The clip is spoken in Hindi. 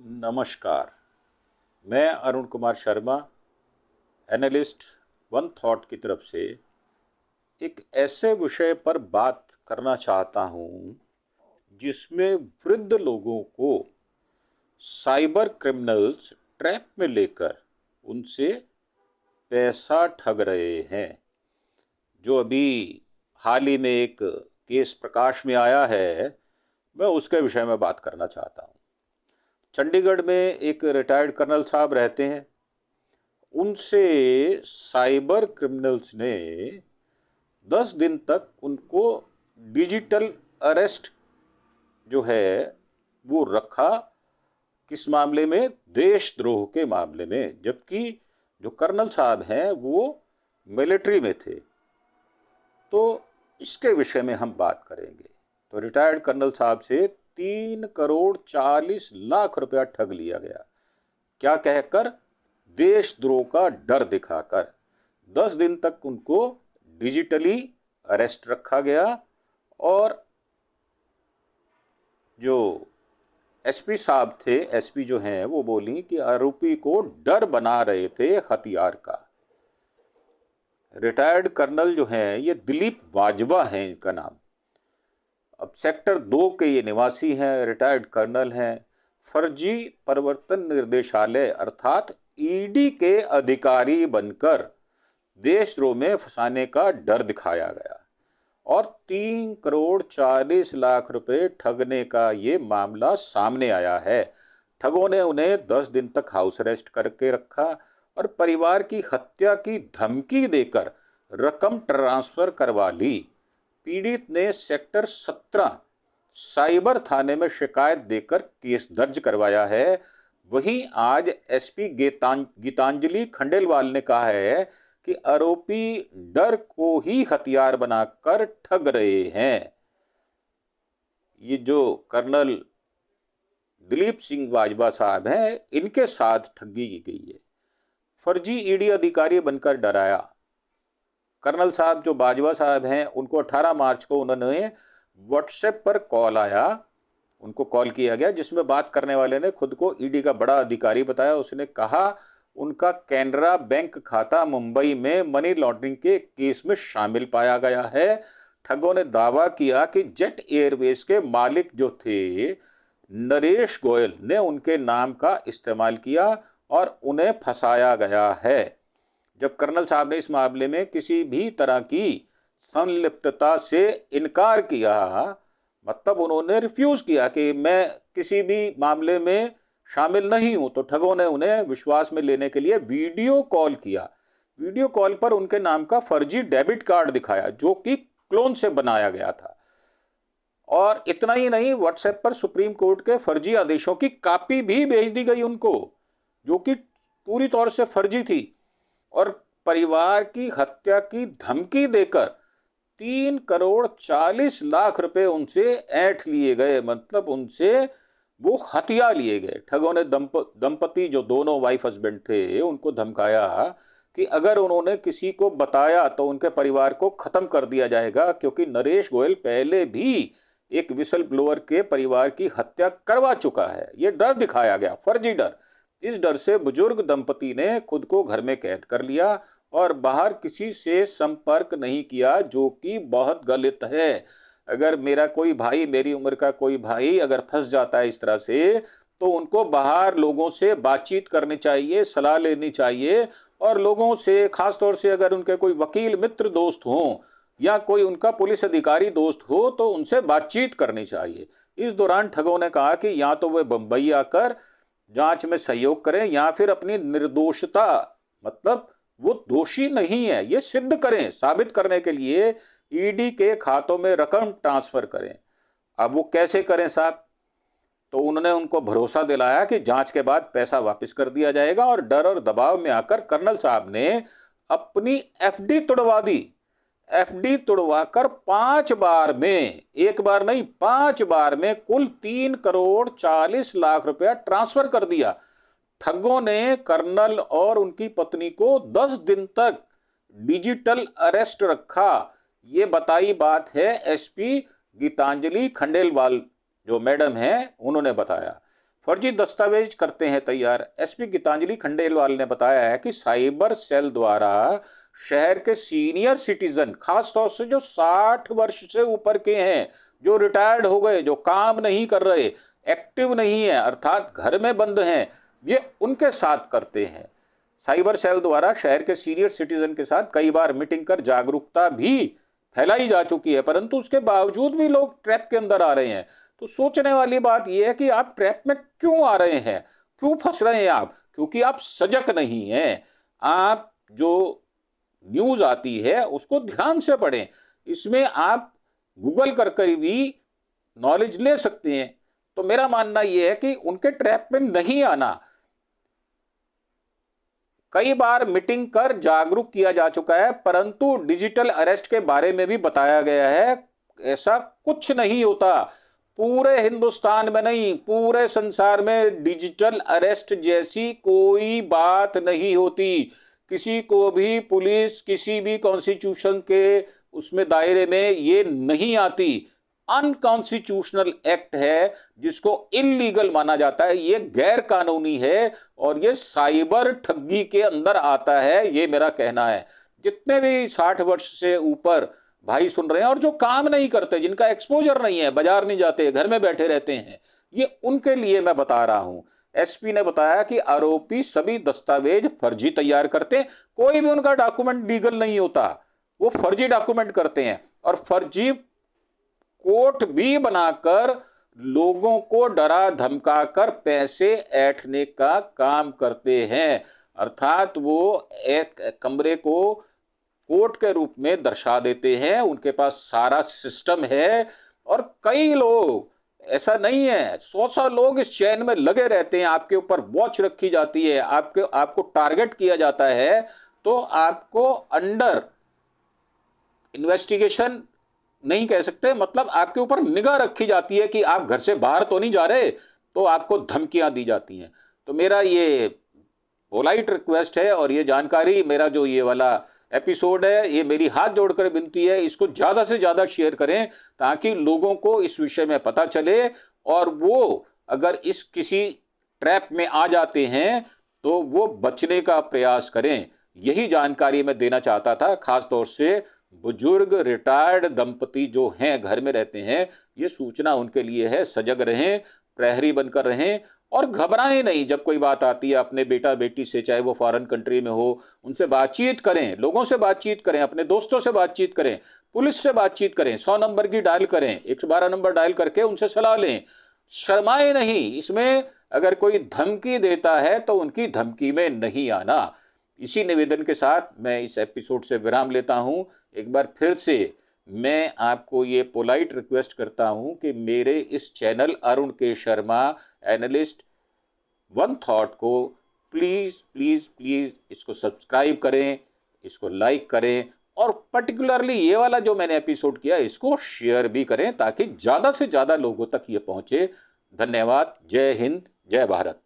नमस्कार। मैं Arun Kumar Sharma, analyst one thought की तरफ से एक ऐसे विषय पर बात करना चाहता हूं जिसमें वृद्ध लोगों को साइबर क्रिमिनल्स ट्रैप में लेकर उनसे पैसा ठग रहे हैं। जो अभी हाल ही में एक केस प्रकाश में आया है, मैं उसके विषय में बात करना चाहता हूं। चंडीगढ़ में एक रिटायर्ड कर्नल साहब रहते हैं। उनसे साइबर क्रिमिनल्स ने 10 दिन तक उनको डिजिटल अरेस्ट जो है वो रखा। किस मामले में? देशद्रोह के मामले में, जबकि जो कर्नल साहब हैं वो मिलिट्री में थे। तो इसके विषय में हम बात करेंगे। तो रिटायर्ड कर्नल साहब से 3,40,40,00,000 रुपया ठग लिया गया। क्या कहकर? देशद्रोह का डर दिखाकर 10 दिन तक उनको डिजिटली अरेस्ट रखा गया। और जो एसपी साहब थे, एसपी जो हैं, वो बोली कि आरोपी को डर बना रहे थे हथियार का। रिटायर्ड कर्नल जो हैं ये दिलीप वाजवा हैं इनका नाम। अब सेक्टर 2 के ये निवासी हैं, रिटायर्ड कर्नल हैं। फर्जी प्रवर्तन निर्देशालय अर्थात ईडी के अधिकारी बनकर देशद्रोह में फंसाने का डर दिखाया गया और 3,40,00,000 रुपए ठगने का ये मामला सामने आया है। ठगों ने उन्हें 10 दिन तक हाउस अरेस्ट करके रखा और परिवार की हत्या की धमकी देकर रकम ट्रांसफर करवा ली। पीड़ित ने सेक्टर 17 साइबर थाने में शिकायत देकर केस दर्ज करवाया है। वहीं आज एसपी गीतांजलि खंडेलवाल ने कहा है कि आरोपी डर को ही हथियार बनाकर ठग रहे हैं। ये जो कर्नल दिलीप सिंह वाजवा साहब हैं, इनके साथ ठगी की गई है। फर्जी ईडी अधिकारी बनकर डराया। कर्नल साहब जो बाजवा साहब हैं, उनको 18 मार्च को उन्होंने व्हाट्सएप पर कॉल आया, उनको कॉल किया गया, जिसमें बात करने वाले ने खुद को ईडी का बड़ा अधिकारी बताया। उसने कहा उनका कैनरा बैंक खाता मुंबई में मनी लॉन्ड्रिंग के केस में शामिल पाया गया है। ठगों ने दावा किया कि जेट एयरवेज के मालिक जो थे नरेश गोयल ने उनके नाम का इस्तेमाल किया और उन्हें फंसाया गया है। जब कर्नल साहब ने इस मामले में किसी भी तरह की संलिप्तता से इनकार किया, मतलब उन्होंने रिफ्यूज किया कि मैं किसी भी मामले में शामिल नहीं हूं, तो ठगों ने उन्हें विश्वास में लेने के लिए वीडियो कॉल किया। वीडियो कॉल पर उनके नाम का फर्जी डेबिट कार्ड दिखाया जो कि क्लोन से बनाया गया था। और इतना ही नहीं, व्हाट्सएप पर सुप्रीम कोर्ट के फर्जी आदेशों की कॉपी भी भेज दी गई उनको, जो कि पूरी तौर से फर्जी थी। और परिवार की हत्या की धमकी देकर 3,40,00,000 रुपए उनसे ऐंठ लिए गए, मतलब उनसे वो हथिया लिए गए। ठगों ने दंपति जो दोनों वाइफ हस्बैंड थे, उनको धमकाया कि अगर उन्होंने किसी को बताया तो उनके परिवार को खत्म कर दिया जाएगा, क्योंकि नरेश गोयल पहले भी एक विसल ब्लोअर के परिवार की हत्या करवा चुका है। ये डर दिखाया गया, फर्जी डर। इस डर से बुजुर्ग दंपति ने खुद को घर में कैद कर लिया और बाहर किसी से संपर्क नहीं किया, जो कि बहुत गलत है। अगर मेरा कोई भाई, मेरी उम्र का कोई भाई अगर फंस जाता है इस तरह से, तो उनको बाहर लोगों से बातचीत करनी चाहिए, सलाह लेनी चाहिए। और लोगों से, खासतौर से अगर उनके कोई वकील मित्र दोस्त हों या कोई उनका पुलिस अधिकारी दोस्त हो, तो उनसे बातचीत करनी चाहिए। इस दौरान ठगों ने कहा कि या तो वे बंबई आकर जांच में सहयोग करें या फिर अपनी निर्दोषता, मतलब वो दोषी नहीं है, ये सिद्ध करें। साबित करने के लिए ईडी के खातों में रकम ट्रांसफर करें। अब वो कैसे करें साहब? तो उन्होंने उनको भरोसा दिलाया कि जांच के बाद पैसा वापस कर दिया जाएगा। और डर और दबाव में आकर कर्नल साहब ने अपनी एफडी तुड़वा दी। एफडी तुड़वाकर 5 बार में, एक बार नहीं 5 बार में कुल 3,40,00,000 रुपया ट्रांसफर कर दिया। ठगों ने कर्नल और उनकी पत्नी को 10 दिन तक डिजिटल अरेस्ट रखा। ये बताई बात है एसपी गीतांजलि खंडेलवाल जो मैडम हैं, उन्होंने बताया। फर्जी दस्तावेज करते हैं तैयार। एसपी गीतांजलि खंडेलवाल ने बताया है कि साइबर सेल द्वारा शहर के सीनियर सिटीजन, खासतौर से जो 60 वर्ष से ऊपर के हैं, जो रिटायर्ड हो गए, जो काम नहीं कर रहे, एक्टिव नहीं है, अर्थात घर में बंद हैं, ये उनके साथ करते हैं। साइबर सेल द्वारा शहर के सीनियर सिटीजन के साथ कई बार मीटिंग कर जागरूकता भी फैलाई जा चुकी है, परंतु उसके बावजूद भी लोग ट्रैप के अंदर आ रहे हैं। तो सोचने वाली बात यह है कि आप ट्रैप में क्यों आ रहे हैं, क्यों फंस रहे हैं आप? क्योंकि आप सजग नहीं हैं। आप जो न्यूज आती है उसको ध्यान से पढ़ें। इसमें आप गूगल कर भी नॉलेज ले सकते हैं। तो मेरा मानना यह है कि उनके ट्रैप में नहीं आना। कई बार मीटिंग कर जागरूक किया जा चुका है, परंतु डिजिटल अरेस्ट के बारे में भी बताया गया है। ऐसा कुछ नहीं होता। पूरे हिंदुस्तान में नहीं, पूरे संसार में डिजिटल अरेस्ट जैसी कोई बात नहीं होती। किसी को भी पुलिस किसी भी कॉन्स्टिट्यूशन के उसमें दायरे में ये नहीं आती। अनकॉन्स्टिट्यूशनल एक्ट है, जिसको इलीगल माना जाता है, ये गैर कानूनी है और ये साइबर ठगी के अंदर आता है, ये मेरा कहना है। जितने भी 60 वर्ष से ऊपर भाई सुन रहे हैं और जो काम नहीं करते, जिनका एक्सपोजर नहीं है, बाजार नहीं जाते, घर में बैठे रहते हैं, ये उनके लिए मैं बता रहा हूं। एसपी ने बताया कि आरोपी सभी दस्तावेज फर्जी तैयार करते हैं। कोई भी उनका डॉक्यूमेंट लीगल नहीं होता, वो फर्जी डॉक्यूमेंट करते हैं और फर्जी कोर्ट भी बनाकर लोगों को डरा धमका कर पैसे ऐंठने का काम करते हैं। अर्थात वो एक कमरे को कोर्ट के रूप में दर्शा देते हैं। उनके पास सारा सिस्टम है और कई लोग, ऐसा नहीं है, 100 लोग इस चैन में लगे रहते हैं। आपके ऊपर वॉच रखी जाती है, आपको टारगेट किया जाता है, तो आपको अंडर इन्वेस्टिगेशन नहीं कह सकते, मतलब आपके ऊपर निगाह रखी जाती है कि आप घर से बाहर तो नहीं जा रहे, तो आपको धमकियां दी जाती हैं। तो मेरा ये पोलाइट रिक्वेस्ट है और ये जानकारी, मेरा जो ये वाला एपिसोड है, ये मेरी हाथ जोड़कर विनती है, इसको ज़्यादा से ज़्यादा शेयर करें ताकि लोगों को इस विषय में पता चले और वो अगर इस किसी ट्रैप में आ जाते हैं तो वो बचने का प्रयास करें। यही जानकारी मैं देना चाहता था। खास तौर से बुजुर्ग रिटायर्ड दंपति जो हैं, घर में रहते हैं, ये सूचना उनके लिए है। सजग रहें, प्रहरी बनकर रहें और घबराएं नहीं। जब कोई बात आती है अपने बेटा बेटी से, चाहे वो फॉरेन कंट्री में हो, उनसे बातचीत करें, लोगों से बातचीत करें, अपने दोस्तों से बातचीत करें, पुलिस से बातचीत करें, 100 नंबर की डायल करें, 112 नंबर डायल करके उनसे सलाह लें। शर्माए नहीं। इसमें अगर कोई धमकी देता है तो उनकी धमकी में नहीं आना। इसी निवेदन के साथ मैं इस एपिसोड से विराम लेता हूं। एक बार फिर से मैं आपको ये पोलाइट रिक्वेस्ट करता हूं कि मेरे इस चैनल अरुण के शर्मा एनालिस्ट वन थॉट को प्लीज़ प्लीज़ प्लीज़ इसको सब्सक्राइब करें, इसको लाइक करें और पर्टिकुलरली ये वाला जो मैंने एपिसोड किया इसको शेयर भी करें ताकि ज़्यादा से ज़्यादा लोगों तक ये पहुंचे। धन्यवाद। जय हिंद, जय भारत।